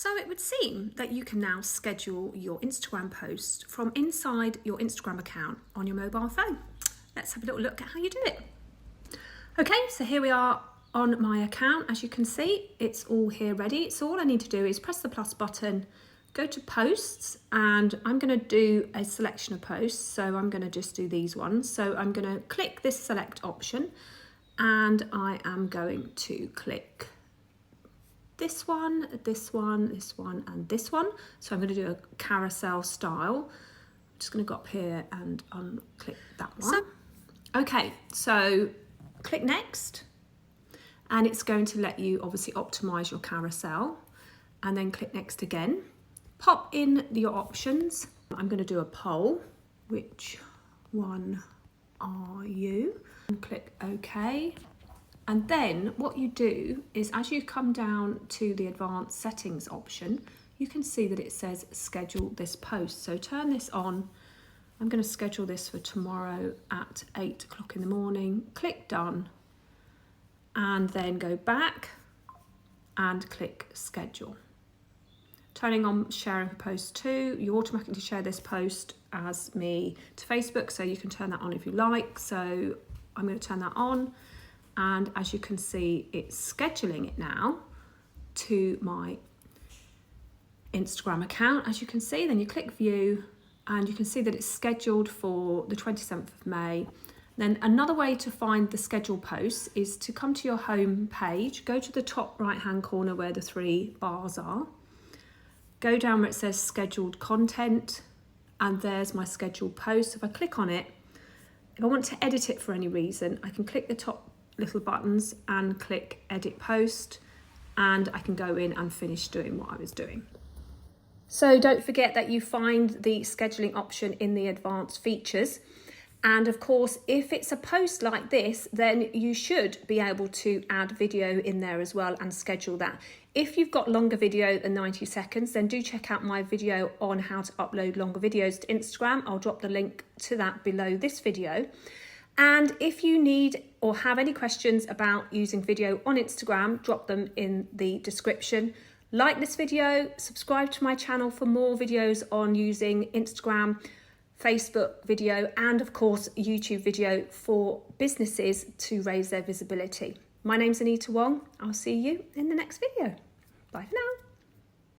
So it would seem that you can now schedule your Instagram post from inside your Instagram account on your mobile phone. Let's have a little look at how you do it. Okay, so here we are on my account. As you can see, it's all here ready. So all I need to do is press the plus button, go to posts, and I'm going to do a selection of posts. So I'm going to just do these ones. So I'm going to click this select option, and I am going to click this one, this one, this one, and this one. So I'm going to do a carousel style. I'm just going to go up here and unclick that one. Okay, so click next, and it's going to let you obviously optimize your carousel, and then click next again. Pop in your options. I'm going to do a poll. Which one are you? And click OK. And then what you do is, as you come down to the advanced settings option, you can see that it says schedule this post. So turn this on. I'm going to schedule this for tomorrow at 8 o'clock in the morning. Click done, and then go back and click schedule. Turning on sharing post too, you automatically share this post as me to Facebook, so you can turn that on if you like. So I'm going to turn that on. And as you can see, it's scheduling it now to my Instagram account. As you can see, then you click view, and you can see that it's scheduled for the 27th of May. Then another way to find the scheduled posts is to come to your home page, go to the top right hand corner where the 3 bars are, go down where it says scheduled content, and there's my scheduled post. If I click on it, if I want to edit it for any reason, I can click the top little buttons and click edit post, and I can go in and finish doing what I was doing. So don't forget that you find the scheduling option in the advanced features. And of course, if it's a post like this, then you should be able to add video in there as well and schedule that. If you've got longer video than 90 seconds, then do check out my video on how to upload longer videos to Instagram. I'll drop the link to that below this video. And if you need or have any questions about using video on Instagram, drop them in the description. Like this video, subscribe to my channel for more videos on using Instagram, Facebook video, and of course YouTube video for businesses to raise their visibility. My name's Anita Wong. I'll see you in the next video. Bye for now.